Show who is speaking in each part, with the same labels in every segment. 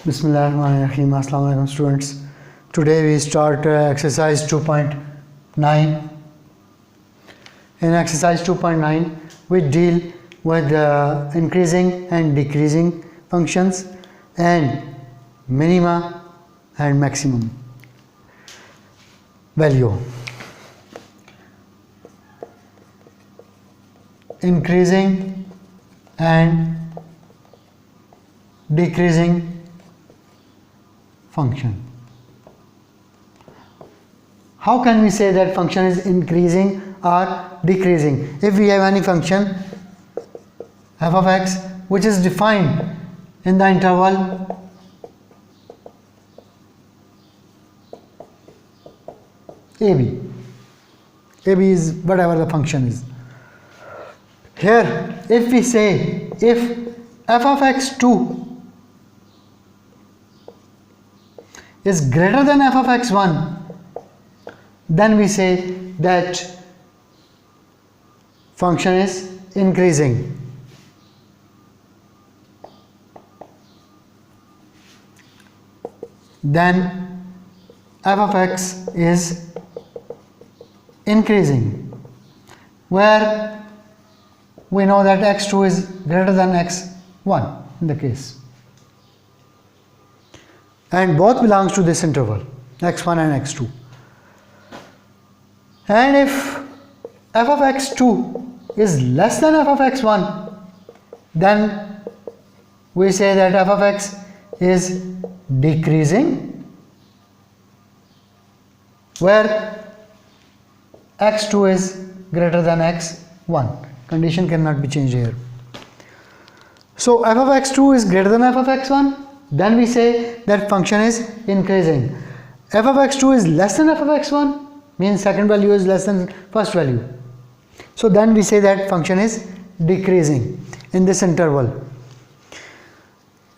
Speaker 1: Bismillahirrahmanirrahim. Assalamu alaikum students. Today we start exercise 2.9. In exercise 2.9 we deal with increasing and decreasing functions and minima and maximum value. Increasing and decreasing function. How can we say that function is increasing or decreasing? If we have any function f of x which is defined in the interval ab is whatever the function is. Here if we say if f of x2 is greater than f of x1, then we say that function is increasing. Then f of x is increasing, where we know that x2 is greater than x1 in the case, and both belongs to this interval x1 and x2. And if f of x2 is less than f of x1, then we say that f of x is decreasing, where x2 is greater than x1. Condition cannot be changed here. So f of x2 is greater than f of x1, then we say that function is increasing. F of x2 is less than f of x1, means second value is less than first value. So then we say that function is decreasing in this interval.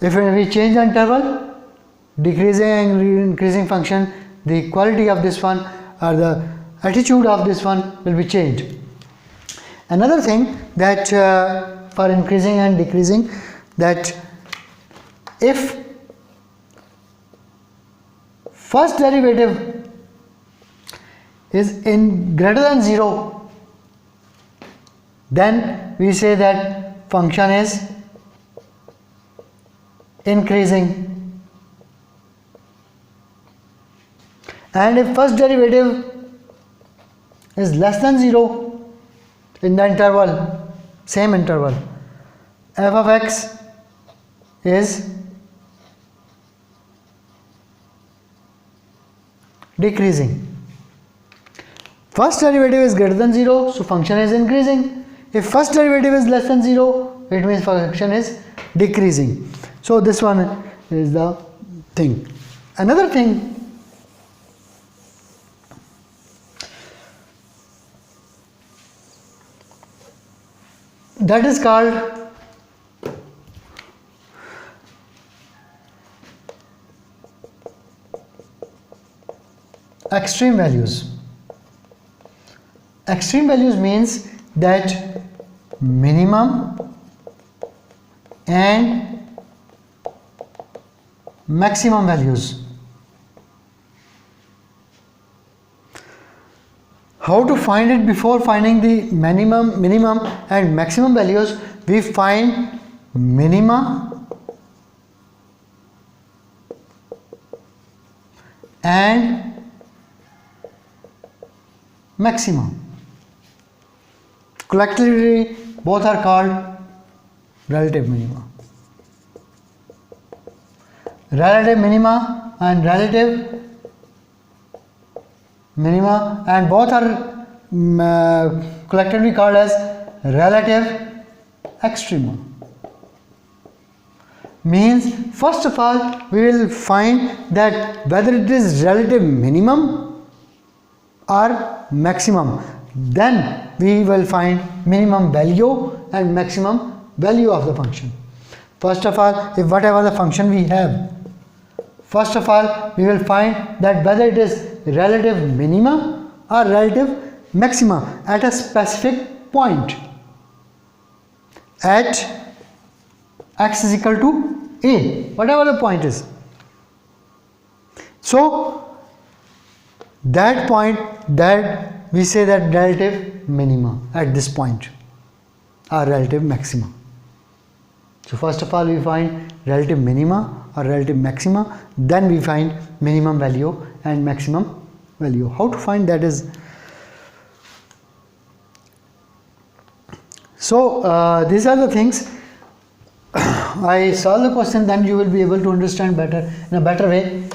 Speaker 1: If we change the interval, decreasing and increasing function, the quality of this one or the attitude of this one will be changed. Another thing that for increasing and decreasing, that if first derivative is in greater than 0, then we say that function is increasing. And if first derivative is less than 0 in the interval, same interval, f of x is decreasing. First derivative is greater than 0, so function is increasing. If first derivative is less than 0, it means function is decreasing. So this one is the thing. Another thing, that is called extreme values. Extreme values means that minimum and maximum values. How to find it? Before finding the minimum and maximum values, we find minima and maximum. Collectively both are called relative minima. Relative minima and relative minima, and both are collectively called as relative extrema. Means first of all we will find that whether it is relative minimum or maximum, then we will find minimum value and maximum value of the function. First of all, if whatever the function we have, first of all we will find that whether it is relative minima or relative maxima at a specific point at x is equal to a, whatever the point is. So that point, that we say that relative minima at this point are relative maxima. So first of all we find relative minima or relative maxima, then we find minimum value and maximum value. How to find that is, so these are the things. I solve the question, then you will be able to understand better in a better way.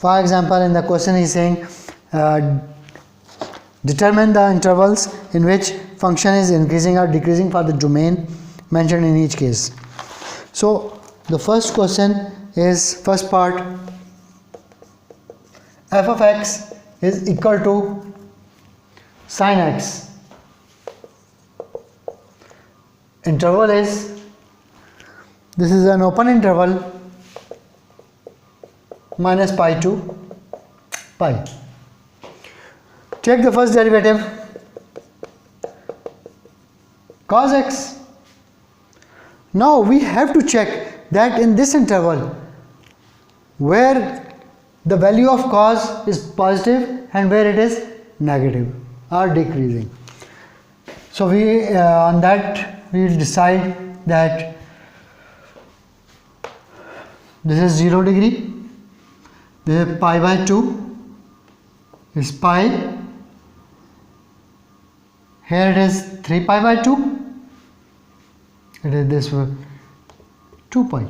Speaker 1: For example, in the question he is saying determine the intervals in which function is increasing or decreasing for the domain mentioned in each case. So the first question is, first part, f of x is equal to sin x. Interval is, this is an open interval, minus pi to pi. Take the first derivative, cos x. Now we have to check that in this interval where the value of cos is positive and where it is negative or decreasing. So we on that we will decide that this is 0 degree, this is pi by 2, is pi, here it is 3 pi by 2, it is this 2 pi.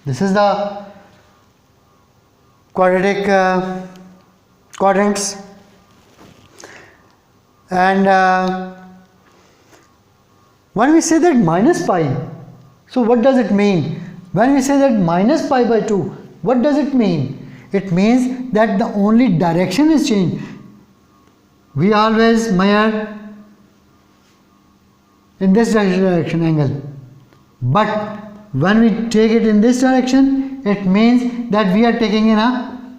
Speaker 1: This is the quadratic quadrants, and when we say that minus pi, so what does it mean? When we say that minus pi by 2, what does it mean? It means that the only direction is changed. We always measure in this direction angle, but when we take it in this direction, it means that we are taking in a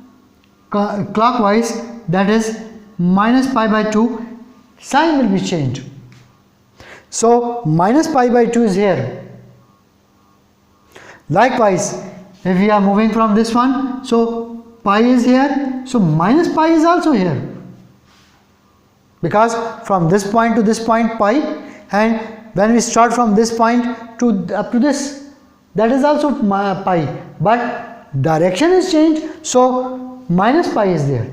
Speaker 1: clockwise, that is minus pi by 2, sign will be changed. So minus pi by 2 is here. Likewise, if we are moving from this one, so pi is here, so minus pi is also here, because from this point to this point pi, and when we start from this point to up to this, that is also pi, but direction is changed, so minus pi is there.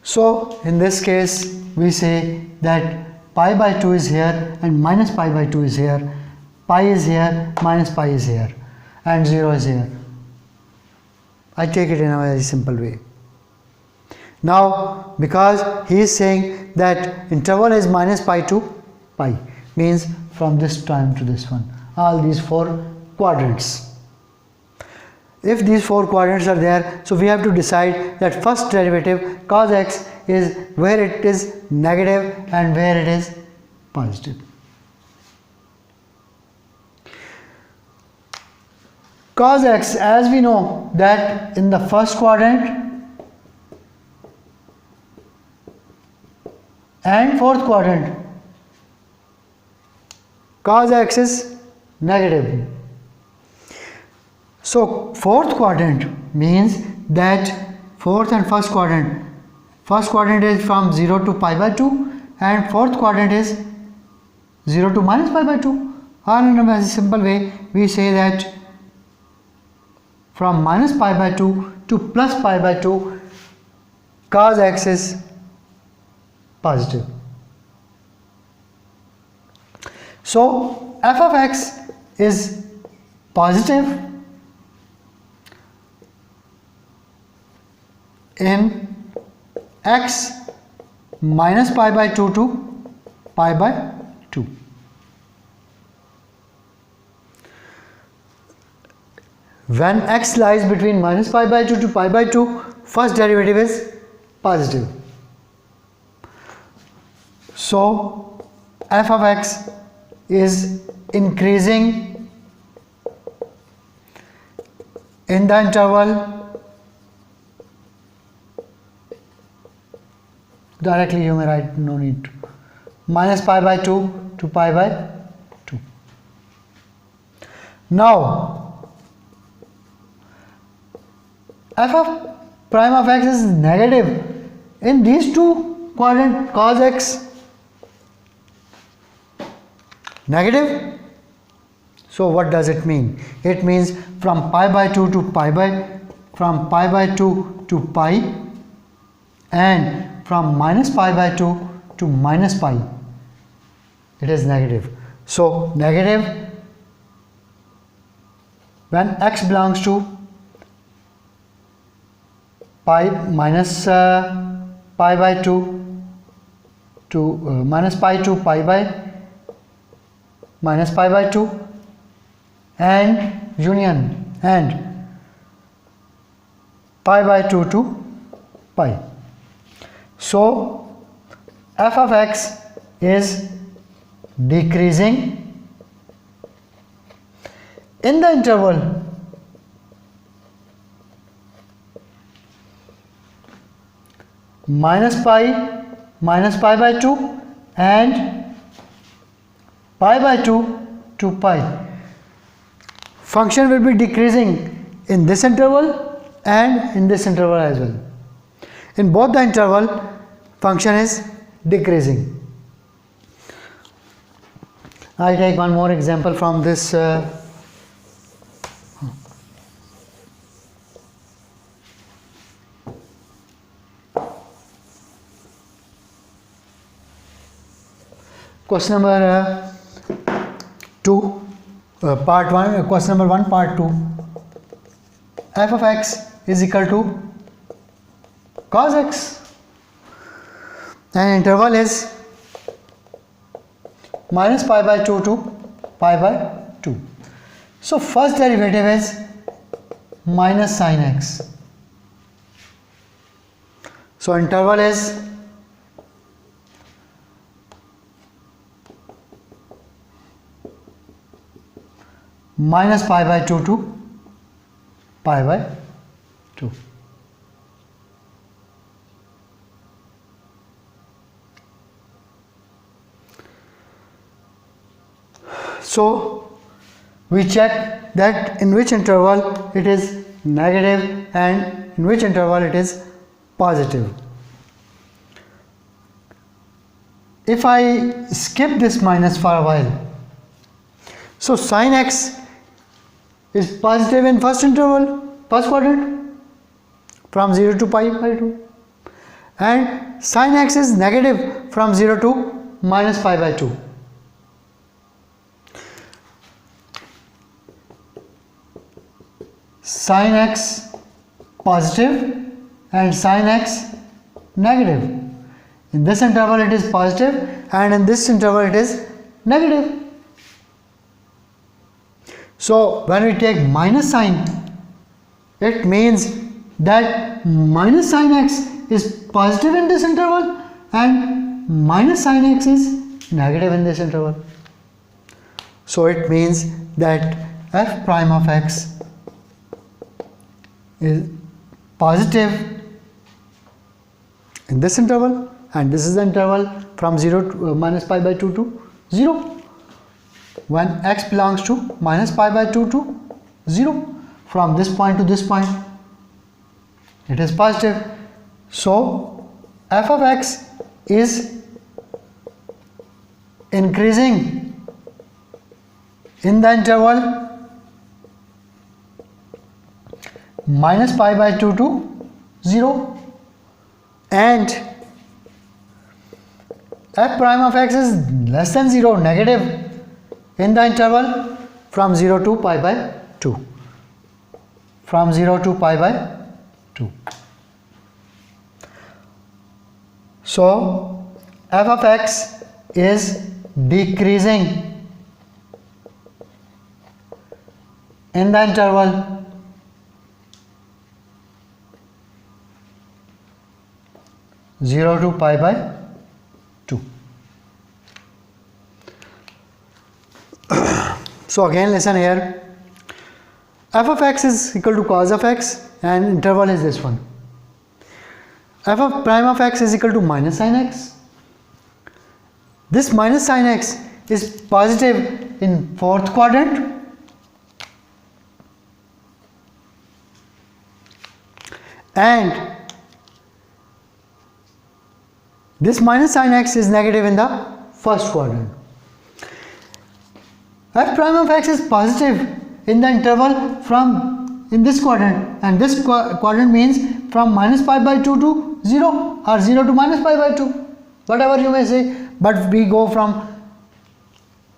Speaker 1: So in this case we say that pi by 2 is here and minus pi by 2 is here, pi is here, minus pi is here, and 0 is here. I take it in a very simple way. Now because he is saying that interval is minus pi to pi, means from this time to this one, all these 4 quadrants. If these 4 quadrants are there, so we have to decide that first derivative cos x is where it is negative and where it is positive. Cos x, as we know that in the first quadrant and fourth quadrant, cos x is negative. So fourth quadrant means that fourth and first quadrant is from 0 to pi by 2 and fourth quadrant is 0 to minus pi by 2, or in a very simple way we say that from minus pi by 2 to plus pi by 2, cos x is positive. So f of x is positive in x minus pi by 2 to pi by 2. When x lies between minus pi by 2 to pi by 2, first derivative is positive. So f of x is increasing in the interval, directly you may write, no need to, minus pi by 2 to pi by Now f of prime of x is negative in these two quadrant, cos x negative. So what does it mean? It means from pi by 2 to pi by, from pi by 2 to pi, and from minus pi by 2 to minus pi, it is negative. So negative when x belongs to pi minus pi by 2 to minus pi to pi by minus pi by 2, and union and pi by 2 to pi. So f of x is decreasing in the interval minus pi by 2 and pi by 2 to pi. Function will be decreasing in this interval and in this interval as well. In both the interval, function is decreasing. I take one more example from this question number 2, part 1, question number 1, part 2. F of x is equal to cos x, and interval is minus pi by 2 to pi by 2. So first derivative is minus sin x. So interval is minus pi by 2 to pi by 2. So we check that in which interval it is negative and in which interval it is positive. If I skip this minus for a while, so sin x is positive in first interval, first quadrant, from 0 to pi by 2, and sin x is negative from 0 to minus pi by 2. Sin x positive and sin x negative. In this interval it is positive and in this interval it is negative. So when we take minus sign, it means that minus sin x is positive in this interval and minus sin x is negative in this interval. So it means that f prime of x is positive in this interval, and this is the interval from 0 to minus pi by 2 to 0. When x belongs to minus pi by 2 to 0, from this point to this point, it is positive. So f of x is increasing in the interval minus pi by 2 to 0, and f prime of x is less than 0, negative, in the interval from 0 to pi by 2, from 0 to pi by 2. So f of x is decreasing in the interval (0 to pi by 2). So again listen here, f of x is equal to cos of x and interval is this one. F of prime of x is equal to minus sin x. This minus sin x is positive in fourth quadrant and this minus sin x is negative in the first quadrant. F prime of x is positive in the interval from in this quadrant, and this quadrant means from minus pi by 2 to 0 or 0 to minus pi by 2, whatever you may say, but we go from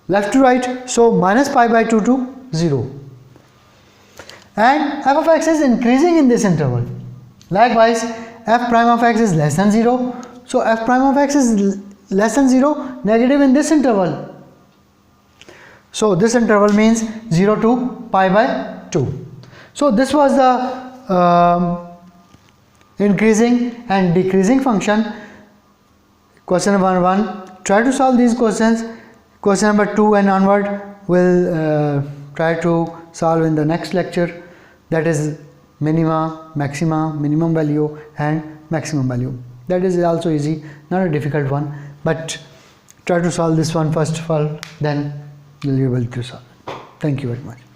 Speaker 1: left to right, so minus pi by 2 to 0. And f of x is increasing in this interval. Likewise, f prime of x is less than 0, so f prime of x is less than 0, negative in this interval. So this interval means 0 to pi by 2. So this was the increasing and decreasing function. Question number 1. Try to solve these questions. Question number 2 and onward will try to solve in the next lecture, that is minima, maxima, minimum value and maximum value. That is also easy, not a difficult one, but try to solve this one first of all, then you will be able to solve it. Thank you very much.